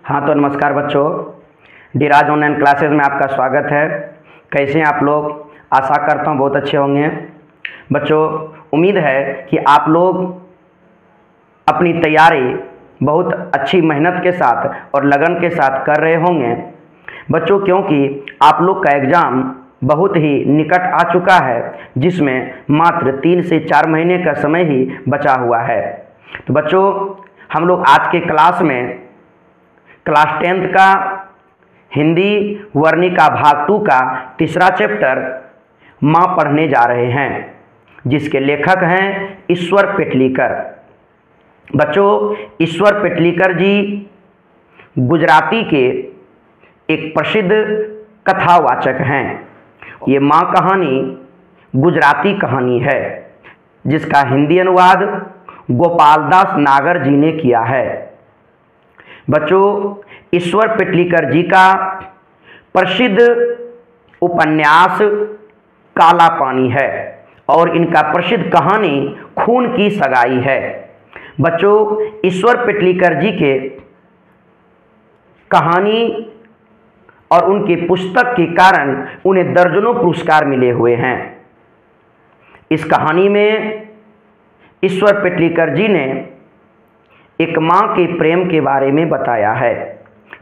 हाँ तो नमस्कार बच्चों, डिराज ऑनलाइन क्लासेस में आपका स्वागत है। कैसे हैं आप लोग? आशा करता हूँ बहुत अच्छे होंगे। बच्चों, उम्मीद है कि आप लोग अपनी तैयारी बहुत अच्छी मेहनत के साथ और लगन के साथ कर रहे होंगे बच्चों, क्योंकि आप लोग का एग्ज़ाम बहुत ही निकट आ चुका है, जिसमें मात्र 3 से 4 महीने का समय ही बचा हुआ है। तो बच्चों, हम लोग आज के क्लास में क्लास 10th का हिंदी वर्णिका भाग 2 का तीसरा चैप्टर माँ पढ़ने जा रहे हैं, जिसके लेखक हैं ईश्वर पेटलीकर। बच्चों, ईश्वर पेटलीकर जी गुजराती के एक प्रसिद्ध कथावाचक हैं। ये माँ कहानी गुजराती कहानी है, जिसका हिंदी अनुवाद गोपालदास नागर जी ने किया है। बच्चों, ईश्वर पेटलीकर जी का प्रसिद्ध उपन्यास काला पानी है और इनका प्रसिद्ध कहानी खून की सगाई है। बच्चों, ईश्वर पेटलीकर जी के कहानी और उनके पुस्तक के कारण उन्हें दर्जनों पुरस्कार मिले हुए हैं। इस कहानी में ईश्वर पेटलीकर जी ने एक माँ के प्रेम के बारे में बताया है।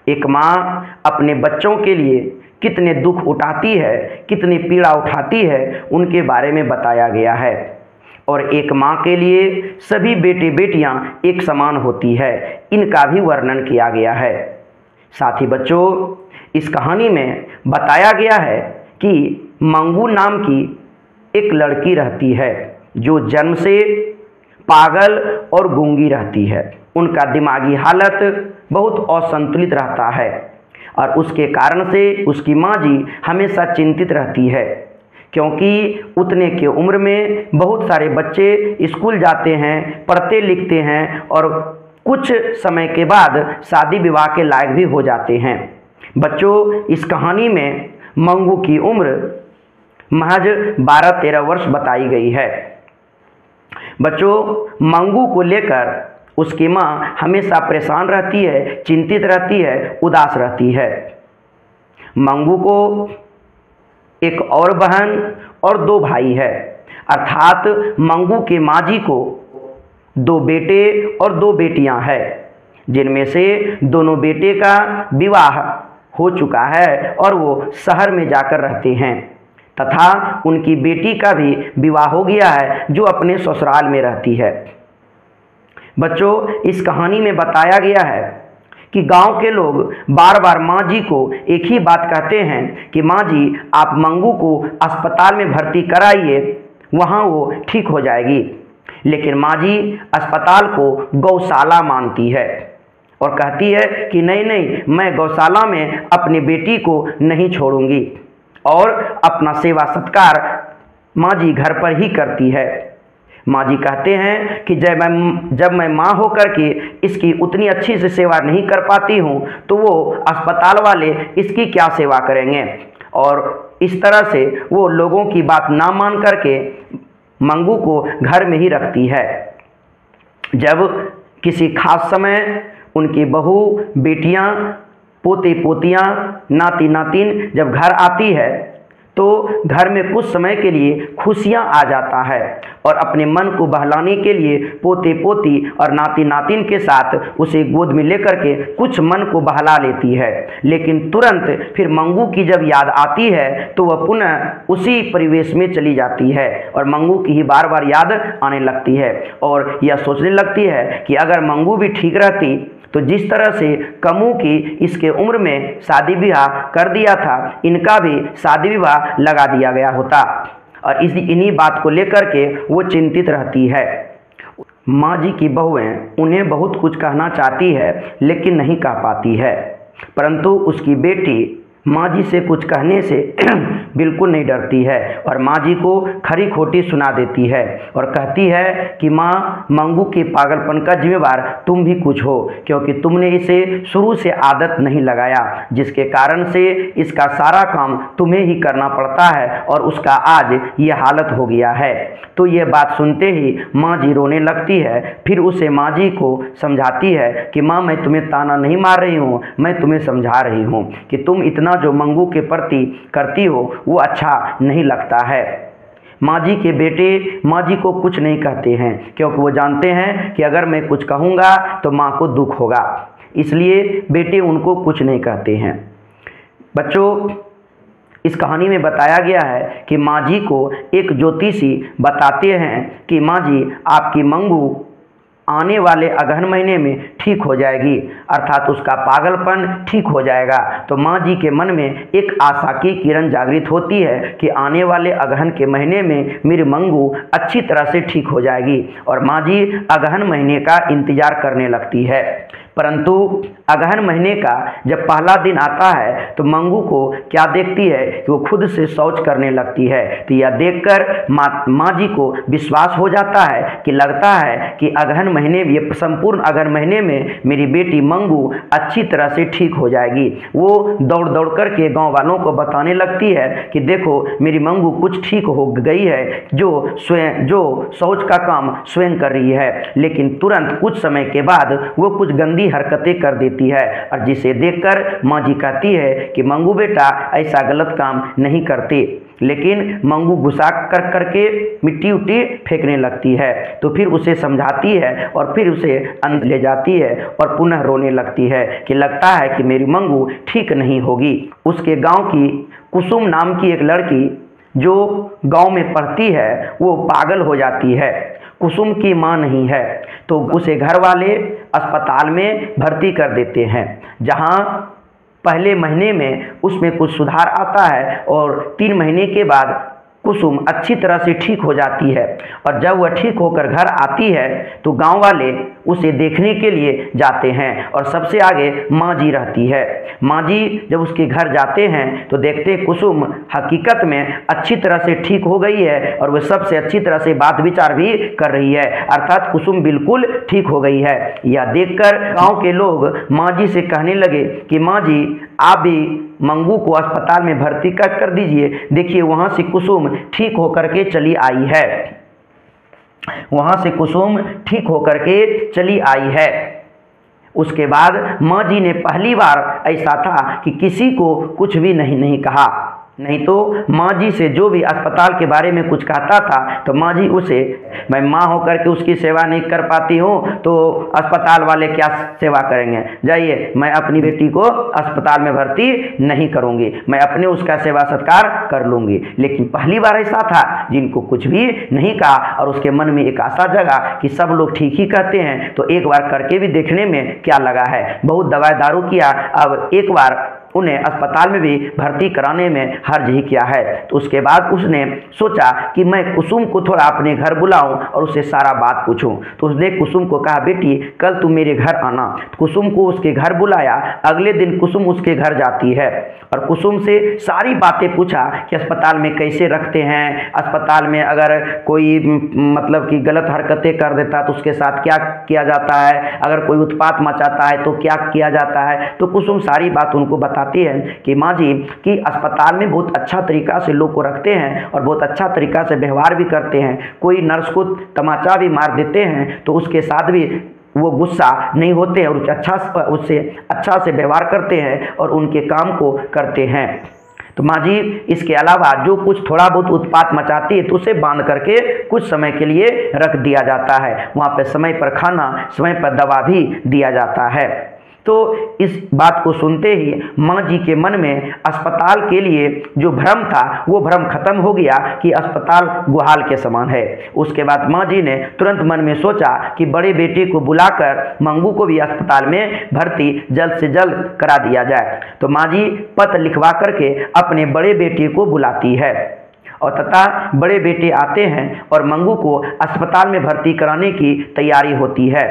एक माँ अपने बच्चों के लिए कितने दुख उठाती है, कितनी पीड़ा उठाती है, उनके बारे में बताया गया है। और एक माँ के लिए सभी बेटे बेटियाँ एक समान होती है, इनका भी वर्णन किया गया है। साथ ही बच्चों, इस कहानी में बताया गया है कि मंगू नाम की एक लड़की रहती है, जो जन्म से पागल और गूंगी रहती है। उनका दिमागी हालत बहुत असंतुलित रहता है और उसके कारण से उसकी माँ जी हमेशा चिंतित रहती है, क्योंकि उतने के उम्र में बहुत सारे बच्चे स्कूल जाते हैं, पढ़ते लिखते हैं और कुछ समय के बाद शादी विवाह के लायक भी हो जाते हैं। बच्चों, इस कहानी में मंगू की उम्र महज 12-13 वर्ष बताई गई है। बच्चों, मंगू को लेकर उसकी माँ हमेशा परेशान रहती है, चिंतित रहती है, उदास रहती है। मंगू को एक और बहन और 2 भाई है, अर्थात मंगू के माँ जी को 2 बेटे और 2 बेटियां हैं, जिनमें से दोनों बेटे का विवाह हो चुका है और वो शहर में जाकर रहते हैं, तथा उनकी बेटी का भी विवाह हो गया है, जो अपने ससुराल में रहती है। बच्चों, इस कहानी में बताया गया है कि गांव के लोग बार बार माँ जी को एक ही बात कहते हैं कि माँ जी, आप मंगू को अस्पताल में भर्ती कराइए, वहाँ वो ठीक हो जाएगी। लेकिन माँ जी अस्पताल को गौशाला मानती है और कहती है कि नहीं नहीं, मैं गौशाला में अपनी बेटी को नहीं छोड़ूंगी, और अपना सेवा सत्कार माँ जी घर पर ही करती है। माँ जी कहते हैं कि जब मैं माँ होकर के इसकी उतनी अच्छी से सेवा नहीं कर पाती हूँ, तो वो अस्पताल वाले इसकी क्या सेवा करेंगे। और इस तरह से वो लोगों की बात ना मान करके मंगू को घर में ही रखती है। जब किसी खास समय उनकी बहू, बेटियाँ, पोते पोतियाँ, नाती नातिन जब घर आती है, तो घर में कुछ समय के लिए खुशियाँ आ जाता है और अपने मन को बहलाने के लिए पोते पोती और नाती नातिन के साथ उसे गोद में लेकर के कुछ मन को बहला लेती है। लेकिन तुरंत फिर मंगू की जब याद आती है, तो वह पुनः उसी परिवेश में चली जाती है और मंगू की ही बार बार याद आने लगती है और यह सोचने लगती है कि अगर मंगू भी ठीक रहती, तो जिस तरह से कमू की इसके उम्र में शादी विवाह कर दिया था, इनका भी शादी विवाह लगा दिया गया होता। और इन्हीं बात को लेकर के वो चिंतित रहती है। माँ जी की बहुएं उन्हें बहुत कुछ कहना चाहती है, लेकिन नहीं कह पाती है। परंतु उसकी बेटी माँ जी से कुछ कहने से बिल्कुल नहीं डरती है और माँ जी को खरी खोटी सुना देती है और कहती है कि माँ, मंगू के पागलपन का जिम्मेवार तुम भी कुछ हो, क्योंकि तुमने इसे शुरू से आदत नहीं लगाया, जिसके कारण से इसका सारा काम तुम्हें ही करना पड़ता है और उसका आज ये हालत हो गया है। तो ये बात सुनते ही माँ जी रोने लगती है। फिर उसे माँ जी को समझाती है कि माँ, मैं तुम्हें ताना नहीं मार रही हूँ, मैं तुम्हें समझा रही हूँ कि तुम इतना जो मंगू के प्रति करती हो वो अच्छा नहीं लगता है। माँ जी के बेटे माँ जी को कुछ नहीं कहते हैं, क्योंकि वो जानते हैं कि अगर मैं कुछ कहूँगा तो माँ को दुख होगा, इसलिए बेटे उनको कुछ नहीं कहते हैं। बच्चों, इस कहानी में बताया गया है कि माँ जी को एक ज्योतिषी बताते हैं कि माँ जी, आपकी मंगू आने वाले अगहन महीने में ठीक हो जाएगी, अर्थात उसका पागलपन ठीक हो जाएगा। तो माँ जी के मन में एक आशा की किरण जागृत होती है कि आने वाले अगहन के महीने में मेरी मंगू अच्छी तरह से ठीक हो जाएगी और माँ जी अगहन महीने का इंतजार करने लगती है। परंतु अगहन महीने का जब पहला दिन आता है तो मंगू को क्या देखती है कि वो खुद से शौच करने लगती है। तो यह देखकर माँ जी को विश्वास हो जाता है कि लगता है कि अगहन महीने, ये संपूर्ण अगहन महीने में मेरी बेटी मंगू अच्छी तरह से ठीक हो जाएगी। वो दौड़ दौड़ करके गांव वालों को बताने लगती है कि देखो, मेरी मंगू कुछ ठीक हो गई है, जो शौच का काम स्वयं कर रही है। लेकिन तुरंत कुछ समय के बाद वो कुछ गंदी हरकतें कर देती है और जिसे देखकर माँ जी कहती है कि मंगू बेटा, ऐसा गलत काम नहीं करते। लेकिन मंगू गुस्सा कर करके मिट्टी उट्टी फेंकने लगती है। तो फिर उसे समझाती है और फिर उसे अंदर ले जाती है और पुनः रोने लगती है कि लगता है कि मेरी मंगू ठीक नहीं होगी। उसके गांव की कुसुम नाम की एक लड़की जो गांव में पढ़ती है वो पागल हो जाती है। कुसुम की माँ नहीं है, तो उसे घर वाले अस्पताल में भर्ती कर देते हैं, जहां पहले महीने में उसमें कुछ सुधार आता है और 3 महीने के बाद कुसुम अच्छी तरह से ठीक हो जाती है। और जब वह ठीक होकर घर आती है तो गांव वाले उसे देखने के लिए जाते हैं और सबसे आगे माँ जी रहती है। माँ जी जब उसके घर जाते हैं तो देखते हैं कुसुम हकीकत में अच्छी तरह से ठीक हो गई है और वह सबसे अच्छी तरह से बात विचार भी कर रही है, अर्थात कुसुम बिल्कुल ठीक हो गई है। यह देखकर गाँव के लोग माँ जी से कहने लगे कि माँ जी, आप भी मंगू को अस्पताल में भर्ती कर दीजिए, देखिए वहाँ से कुसुम ठीक होकर के चली आई है, वहाँ से कुसुम ठीक होकर के चली आई है। उसके बाद माँ जी ने पहली बार ऐसा था कि किसी को कुछ भी नहीं कहा, नहीं तो माँ जी से जो भी अस्पताल के बारे में कुछ कहता था तो माँ जी उसे, मैं माँ होकर के उसकी सेवा नहीं कर पाती हूँ तो अस्पताल वाले क्या सेवा करेंगे, जाइए, मैं अपनी बेटी को अस्पताल में भर्ती नहीं करूँगी, मैं अपने उसका सेवा सत्कार कर लूँगी। लेकिन पहली बार ऐसा था जिनको कुछ भी नहीं कहा और उसके मन में एक आशा जगा कि सब लोग ठीक ही कहते हैं तो एक बार करके भी देखने में क्या लगा है। बहुत दवाई दारू किया, अब एक बार उन्हें अस्पताल में भी भर्ती कराने में हर्ज ही किया है। तो उसके बाद उसने सोचा कि मैं कुसुम को थोड़ा अपने घर बुलाऊं और उससे सारा बात पूछूं। तो उसने कुसुम को कहा, बेटी कल तुम मेरे घर आना। कुसुम को उसके घर बुलाया। अगले दिन कुसुम उसके घर जाती है और कुसुम से सारी बातें पूछा कि अस्पताल में कैसे रखते हैं, अस्पताल में अगर कोई मतलब कि गलत हरकतें कर देता तो उसके साथ क्या किया जाता है, अगर कोई उत्पात मचाता है तो क्या किया जाता है। तो कुसुम सारी बात उनको बताती है कि माँ जी कि अस्पताल में बहुत अच्छा तरीका से लोग को रखते हैं और बहुत अच्छा तरीका से व्यवहार भी करते हैं। कोई नर्स को तमाचा भी मार देते हैं तो उसके साथ भी वो गुस्सा नहीं होते और उससे अच्छा से व्यवहार करते हैं और उनके काम को करते हैं। तो माँ जी इसके अलावा जो कुछ थोड़ा बहुत उत्पात मचाती है तो उसे बांध करके कुछ समय के लिए रख दिया जाता है। वहाँ पे समय पर खाना, समय पर दवा भी दिया जाता है। तो इस बात को सुनते ही माँ जी के मन में अस्पताल के लिए जो भ्रम था वो भ्रम खत्म हो गया कि अस्पताल गुहाल के समान है। उसके बाद माँ जी ने तुरंत मन में सोचा कि बड़े बेटे को बुलाकर मंगू को भी अस्पताल में भर्ती जल्द से जल्द करा दिया जाए। तो माँ जी पत्र लिखवा करके अपने बड़े बेटे को बुलाती है और तथा बड़े बेटे आते हैं और मंगू को अस्पताल में भर्ती कराने की तैयारी होती है।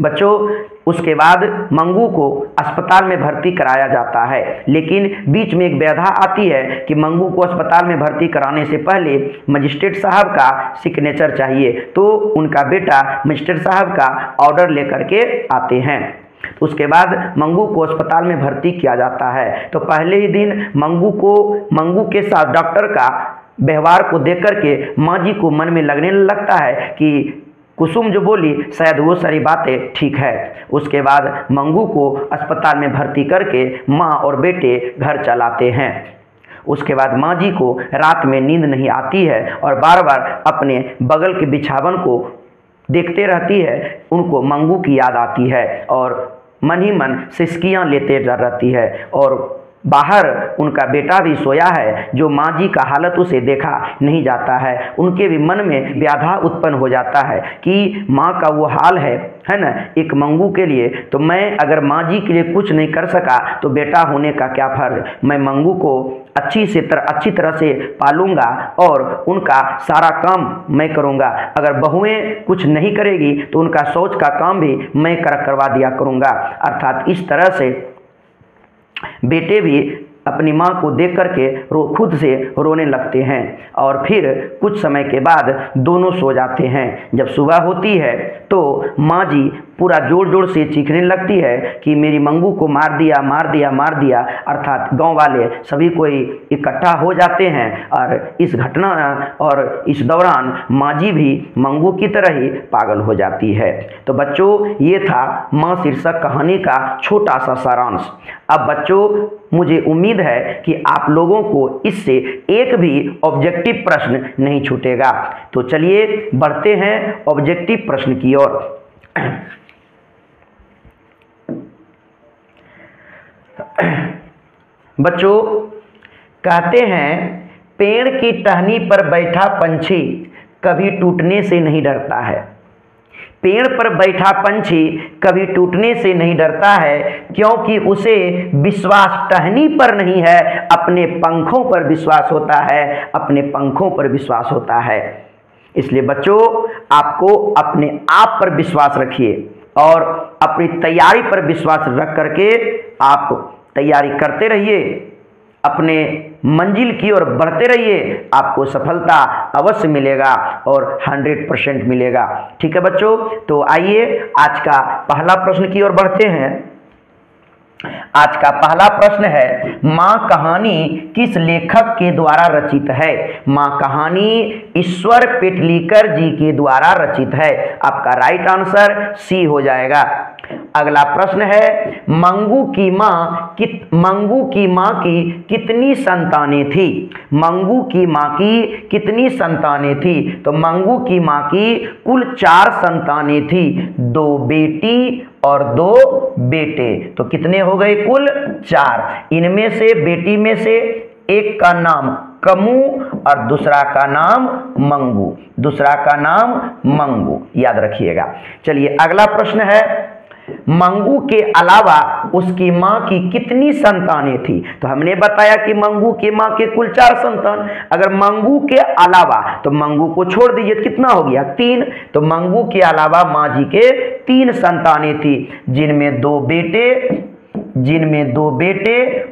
बच्चों उसके बाद मंगू को अस्पताल में भर्ती कराया जाता है, लेकिन बीच में एक बाधा आती है कि मंगू को अस्पताल में भर्ती कराने से पहले मजिस्ट्रेट साहब का सिग्नेचर चाहिए। तो उनका बेटा मजिस्ट्रेट साहब का ऑर्डर लेकर के आते हैं। उसके बाद मंगू को अस्पताल में भर्ती किया जाता है। तो पहले ही दिन मंगू के साथ डॉक्टर का व्यवहार को देख करके माँ जी को मन में लगने लगता है कि कुसुम जो बोली शायद वो सारी बातें ठीक है। उसके बाद मंगू को अस्पताल में भर्ती करके माँ और बेटे घर चलाते हैं। उसके बाद माँ जी को रात में नींद नहीं आती है और बार बार अपने बगल के बिछावन को देखते रहती है। उनको मंगू की याद आती है और मन ही मन सिसकियाँ लेते रहती है। और बाहर उनका बेटा भी सोया है, जो माँ जी का हालत उसे देखा नहीं जाता है। उनके भी मन में व्याधा उत्पन्न हो जाता है कि माँ का वो हाल है ना, एक मंगू के लिए। तो मैं अगर माँ जी के लिए कुछ नहीं कर सका तो बेटा होने का क्या फर्ज। मैं मंगू को अच्छी तरह से पालूंगा और उनका सारा काम मैं करूंगा। अगर बहुएं कुछ नहीं करेगी तो उनका शौच का काम भी मैं करवा दिया करूंगा। अर्थात इस तरह से बेटे भी अपनी माँ को देख करके खुद से रोने लगते हैं। और फिर कुछ समय के बाद दोनों सो जाते हैं। जब सुबह होती है तो माँ जी पूरा जोर से चीखने लगती है कि मेरी मंगू को मार दिया, मार दिया, मार दिया। अर्थात गांव वाले सभी कोई इकट्ठा हो जाते हैं और इस घटना और इस दौरान माँ जी भी मंगू की तरह ही पागल हो जाती है। तो बच्चों ये था माँ शीर्षक कहानी का छोटा सा सारांश। अब बच्चों मुझे उम्मीद है कि आप लोगों को इससे एक भी ऑब्जेक्टिव प्रश्न नहीं छूटेगा। तो चलिए बढ़ते हैं ऑब्जेक्टिव प्रश्न की ओर। बच्चों कहते हैं पेड़ की टहनी पर बैठा पंछी कभी टूटने से नहीं डरता है। पेड़ पर बैठा पंछी कभी टूटने से नहीं डरता है, क्योंकि उसे विश्वास टहनी पर नहीं है, अपने पंखों पर विश्वास होता है, अपने पंखों पर विश्वास होता है। इसलिए बच्चों आपको अपने आप पर विश्वास रखिए और अपनी तैयारी पर विश्वास रख करके आप तैयारी करते रहिए, अपने मंजिल की ओर बढ़ते रहिए। आपको सफलता अवश्य मिलेगा और 100% मिलेगा। ठीक है बच्चों, तो आइए आज का पहला प्रश्न की ओर बढ़ते हैं। आज का पहला प्रश्न है, माँ कहानी किस लेखक के द्वारा रचित है? माँ कहानी ईश्वर पेटलीकर जी के द्वारा रचित है। आपका राइट आंसर सी हो जाएगा। अगला प्रश्न है, मंगू की माँ की कितनी संतानें थी? मंगू की माँ की कितनी संतानें थी? तो मंगू की माँ की कुल 4 संतानें थी, 2 बेटी और 2 बेटे। तो कितने हो गए? कुल 4। इनमें से बेटी में से एक का नाम कमू और दूसरा का नाम मंगू, याद रखिएगा। चलिए अगला प्रश्न है, मंगू के अलावा उसकी माँ की कितनी संतानें थी? तो हमने बताया कि मंगू की माँ के कुल 4 संतान। अगर मंगू के अलावा, तो मंगू को छोड़ दीजिए, कितना हो गया? 3। तो मंगू के अलावा माँ जी के 3 संतानें थी, जिनमें 2 बेटे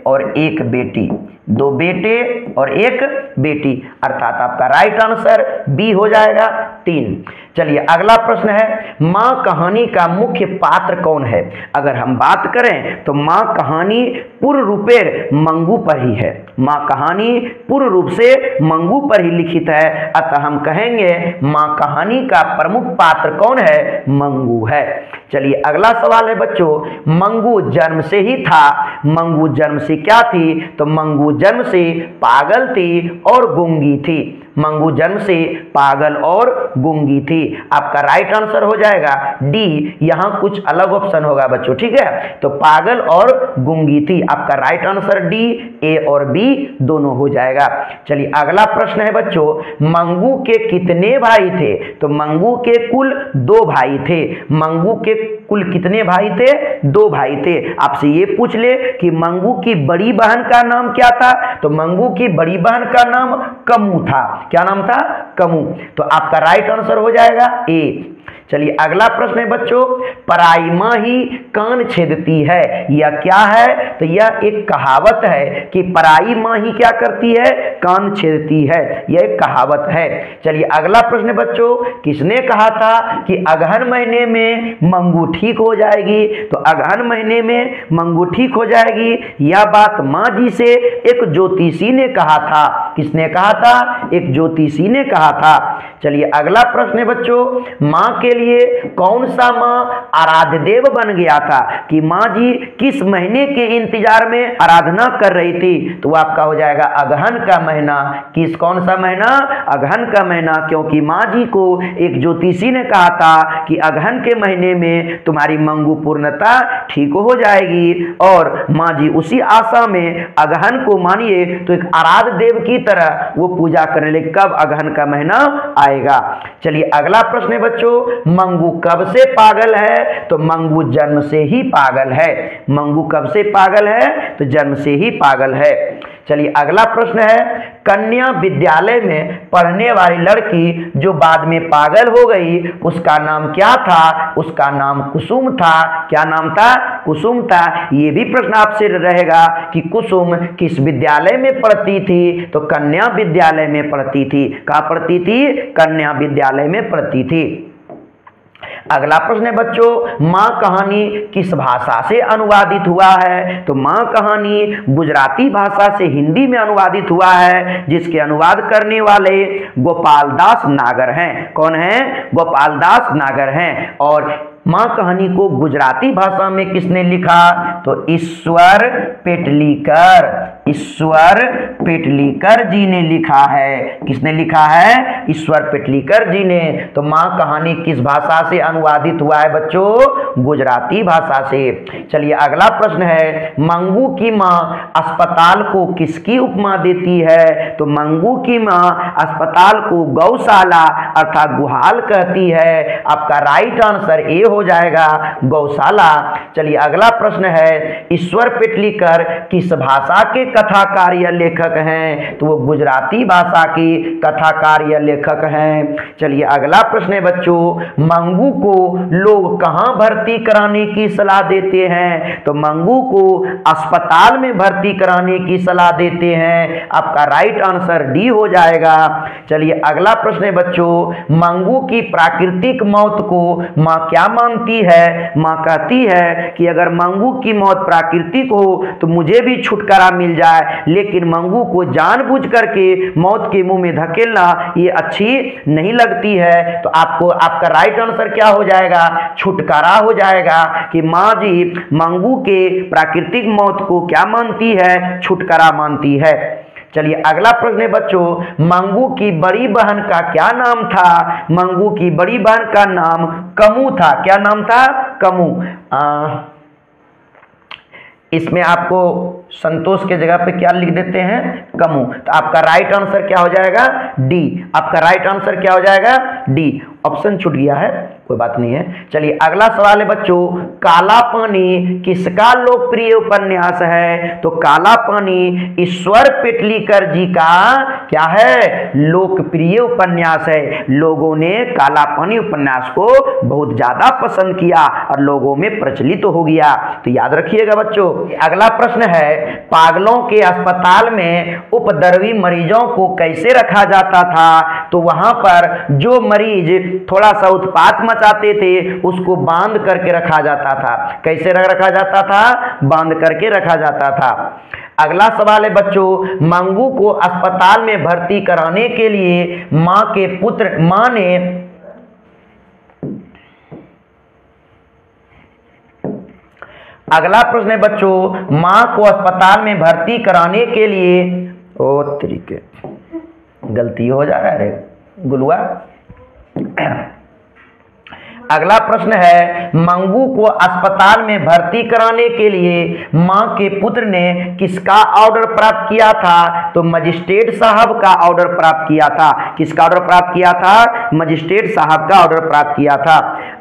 और 1 बेटी, 2 बेटे और 1 बेटी। अर्थात आपका राइट आंसर बी हो जाएगा, 3। चलिए अगला प्रश्न है, माँ कहानी का मुख्य पात्र कौन है? अगर हम बात करें तो माँ कहानी पूर्ण रूपेण मंगू पर ही है। माँ कहानी पूर्ण रूप से मंगू पर ही लिखित है, अतः हम कहेंगे माँ कहानी का प्रमुख पात्र कौन है? मंगू है। चलिए अगला सवाल है बच्चों, मंगू जन्म से ही था, मंगू जन्म से क्या थी? तो मंगू जन्म से पागल थी और गूंगी थी। मंगू जन्म से पागल और गूंगी थी। आपका राइट आंसर हो जाएगा डी। यहां कुछ अलग ऑप्शन होगा बच्चों, ठीक है? तो पागल और गूंगी थी, आपका राइट आंसर डी, ए और बी दोनों हो जाएगा। चलिए अगला प्रश्न है बच्चों, मंगू के कितने भाई थे? तो मंगू के कुल 2 भाई थे। मंगू के कुल कितने भाई थे? 2 भाई थे। आपसे ये पूछ ले कि मंगू की बड़ी बहन का नाम क्या था? तो मंगू की बड़ी बहन का नाम कमू था। क्या नाम था? कमू। तो आपका राइट आंसर हो जाएगा ए। चलिए अगला प्रश्न है बच्चों, पराई माँ ही कान छेदती है, यह क्या है? तो यह एक कहावत है कि पराई माँ ही क्या करती है? कान छेदती है, यह एक कहावत है। चलिए अगला प्रश्न बच्चों, किसने कहा था कि अगहन महीने में मंगू ठीक हो जाएगी? तो अगहन महीने में मंगू ठीक हो जाएगी, यह बात माँ जी से एक ज्योतिषी ने कहा था। किसने कहा था? एक ज्योतिषी ने कहा था। चलिए अगला प्रश्न है बच्चों, माँ के लिए कौन सा माँ आराध्य देव बन गया था? कि माँ जी किस महीने के इंतजार में आराधना कर रही थी? तो आपका हो जाएगा अगहन का महीना। किस कौन सा महीना? अगहन का महीना, क्योंकि माँ जी को एक ज्योतिषी ने कहा था कि अगहन के महीने में तुम्हारी मंगू पूर्णता ठीक हो जाएगी, और माँ जी उसी आशा में अगहन को मानिए तो एक आराध्य देव की तरह वो पूजा करने लगे। कब? अगहन का महीना आएगा। चलिए अगला प्रश्न है बच्चों, मंगू कब से पागल है? तो मंगू जन्म से ही पागल है। मंगू कब से पागल है? तो जन्म से ही पागल है। चलिए अगला प्रश्न है, कन्या विद्यालय में पढ़ने वाली लड़की जो बाद में पागल हो गई उसका नाम क्या था? उसका नाम कुसुम था। क्या नाम था? कुसुम था। ये भी प्रश्न आपसे रहेगा कि कुसुम किस विद्यालय में पढ़ती थी? तो कन्या विद्यालय में पढ़ती थी। कहाँ पढ़ती थी? कन्या विद्यालय में पढ़ती थी। अगला प्रश्न है बच्चों, माँ कहानी किस भाषा से अनुवादित हुआ है? तो माँ कहानी गुजराती भाषा से हिंदी में अनुवादित हुआ है, जिसके अनुवाद करने वाले गोपाल दास नागर हैं। कौन है? गोपाल दास नागर हैं। और माँ कहानी को गुजराती भाषा में किसने लिखा? तो ईश्वर पेटलीकर। ईश्वर पेटलीकर जी ने लिखा है। किसने लिखा है? ईश्वर पेटलीकर जी ने। तो माँ कहानी किस भाषा से अनुवादित हुआ है बच्चों? गुजराती भाषा से। चलिए अगला प्रश्न है, मंगू की माँ अस्पताल को किसकी उपमा देती है? तो मंगू की माँ अस्पताल को गौशाला अर्थात गुहाल कहती है। आपका राइट आंसर ए हो जाएगा, गौशाला। चलिए अगला प्रश्न है, ईश्वर पेटलीकर किस भाषा के कथाकार या लेखक हैं? तो वो गुजराती भाषा की कथाकार या लेखक हैं। चलिए अगला प्रश्न है बच्चों, मंगू को लोग कहाँ भर्ती कराने की सलाह देते हैं? तो मंगू को अस्पताल में भर्ती कराने की सलाह देते हैं। आपका राइट आंसर डी हो जाएगा। चलिए अगला प्रश्न है बच्चों, मंगू की प्राकृतिक मौत को माँ क्या मानती है? माँ कहती है कि अगर मंगू की मौत प्राकृतिक हो तो मुझे भी छुटकारा मिल जाए, लेकिन मंगू को जानबूझ करके मौत के मुंह में धकेलना ये अच्छी नहीं लगती है। तो आपको आपका राइट आंसर क्या हो जाएगा? छुटकारा हो जाएगा कि माँ जी मंगू के प्राकृतिक मौत को क्या मानती है? छुटकारा मानती है। चलिए अगला प्रश्न है बच्चों, मंगू की बड़ी बहन का क्या नाम था? मंगू की बड़ी बहन का नाम कमू था। क्या नाम था? कमू। इसमें आपको संतोष के जगह पे क्या लिख देते हैं? कमू। तो आपका राइट आंसर क्या हो जाएगा? डी। आपका राइट आंसर क्या हो जाएगा? डी। ऑप्शन छूट गया है, कोई बात नहीं है। चलिए अगला सवाल है बच्चों, काला पानी किसका लोकप्रिय उपन्यास है? तो काला पानी ईश्वर पेटलीकर जी का क्या है? लोकप्रिय उपन्यास है। लोगों ने काला पानी उपन्यास को बहुत ज्यादा पसंद किया और लोगों में प्रचलित हो गया। तो याद रखिएगा बच्चों। अगला प्रश्न है, पागलों के अस्पताल में उपद्रवी मरीजों को कैसे रखा जाता था? तो वहां पर जो मरीज थोड़ा सा उत्पात मचाते थे उसको बांध करके रखा जाता था। कैसे रखा जाता था? बांध करके रखा जाता था। अगला सवाल है बच्चों, मंगू को अस्पताल में भर्ती कराने के लिए मां के पुत्र मां ने अगला प्रश्न है बच्चों, मां को अस्पताल में भर्ती कराने के लिए ओ तरीके गलती हो जा रहा है रे गुलुआ। अगला प्रश्न है, मंगू को अस्पताल में भर्ती कराने के लिए मां के पुत्र ने किसका ऑर्डर प्राप्त किया था? तो मजिस्ट्रेट साहब का ऑर्डर प्राप्त किया था। किसका ऑर्डर प्राप्त किया था? मजिस्ट्रेट साहब का ऑर्डर प्राप्त किया था।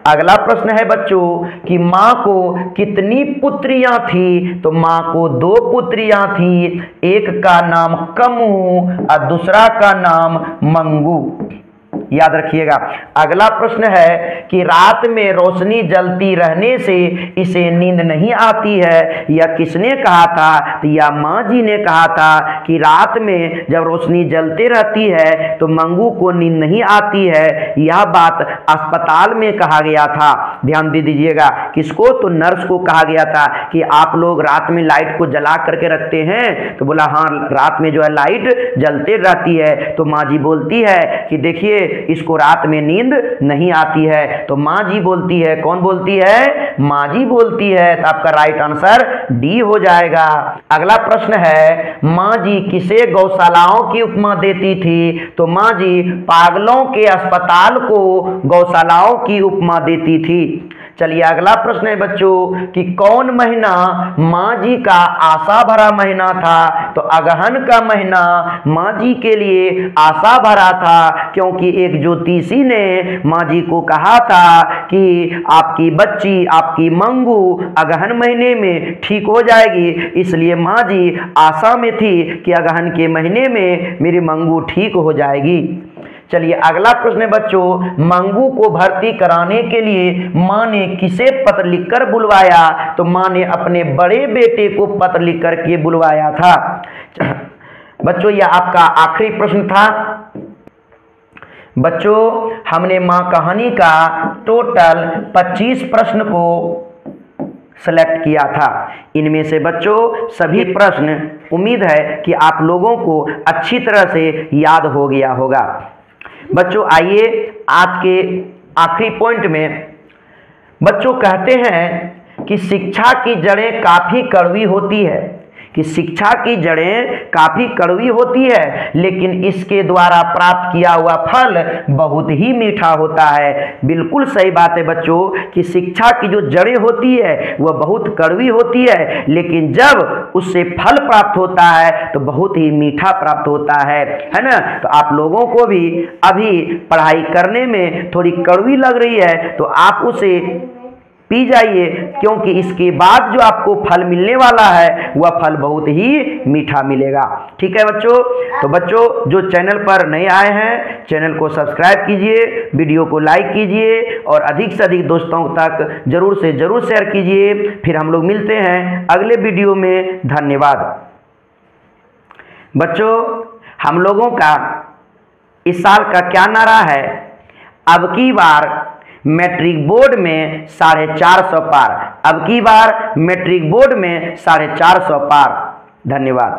अगला प्रश्न है बच्चों कि मां को कितनी पुत्रियां थी? तो मां को 2 पुत्रियां थी। एक का नाम कमू और दूसरा का नाम मंगू। याद रखिएगा। अगला प्रश्न है कि रात में रोशनी जलती रहने से इसे नींद नहीं आती है, यह किसने कहा था? तो यह माँ जी ने कहा था कि रात में जब रोशनी जलते रहती है तो मंगू को नींद नहीं आती है। यह बात अस्पताल में कहा गया था। ध्यान दे दीजिएगा। किसको? तो नर्स को कहा गया था कि आप लोग रात में लाइट को जला करके रखते हैं। तो बोला हाँ, रात में जो है लाइट जलते रहती है। तो माँ जी बोलती है कि देखिए इसको रात में नींद नहीं आती है। तो माँ जी बोलती है, कौन बोलती है? माँ जी बोलती है। तो आपका राइट आंसर डी हो जाएगा। अगला प्रश्न है, माँ जी किसे गौशालाओं की उपमा देती थी? तो माँ जी पागलों के अस्पताल को गौशालाओं की उपमा देती थी। चलिए अगला प्रश्न है बच्चों कि कौन महीना माँ जी का आशा भरा महीना था? तो अगहन का महीना माँ जी के लिए आशा भरा था, क्योंकि एक ज्योतिषी ने माँ जी को कहा था कि आपकी बच्ची, आपकी मंगू अगहन महीने में ठीक हो जाएगी। इसलिए माँ जी आशा में थी कि अगहन के महीने में मेरी मंगू ठीक हो जाएगी। चलिए अगला प्रश्न है बच्चों, मंगू को भर्ती कराने के लिए माँ ने किसे पत्र लिखकर बुलवाया? तो माँ ने अपने बड़े बेटे को पत्र लिख करके बुलवाया था। बच्चों यह आपका आखिरी प्रश्न था। बच्चों हमने माँ कहानी का टोटल 25 प्रश्न को सेलेक्ट किया था। इनमें से बच्चों सभी प्रश्न उम्मीद है कि आप लोगों को अच्छी तरह से याद हो गया होगा। बच्चों आइए आज के आखिरी पॉइंट में, बच्चों कहते हैं कि शिक्षा की जड़ें काफ़ी कड़वी होती है, कि शिक्षा की जड़ें काफ़ी कड़वी होती है, लेकिन इसके द्वारा प्राप्त किया हुआ फल बहुत ही मीठा होता है। बिल्कुल सही बात है बच्चों कि शिक्षा की जो जड़ें होती है वह बहुत कड़वी होती है, लेकिन जब उससे फल प्राप्त होता है तो बहुत ही मीठा प्राप्त होता है ना। तो आप लोगों को भी अभी पढ़ाई करने में थोड़ी कड़वी लग रही है तो आप उसे पी जाइए, क्योंकि इसके बाद जो आपको फल मिलने वाला है वह फल बहुत ही मीठा मिलेगा। ठीक है बच्चों? तो बच्चों जो चैनल पर नए आए हैं चैनल को सब्सक्राइब कीजिए, वीडियो को लाइक कीजिए और अधिक से अधिक दोस्तों तक जरूर से जरूर शेयर कीजिए। फिर हम लोग मिलते हैं अगले वीडियो में। धन्यवाद। बच्चों हम लोगों का इस साल का क्या नारा है? अब की बार मैट्रिक बोर्ड में 450 पार। अब की बार मैट्रिक बोर्ड में 450 पार। धन्यवाद।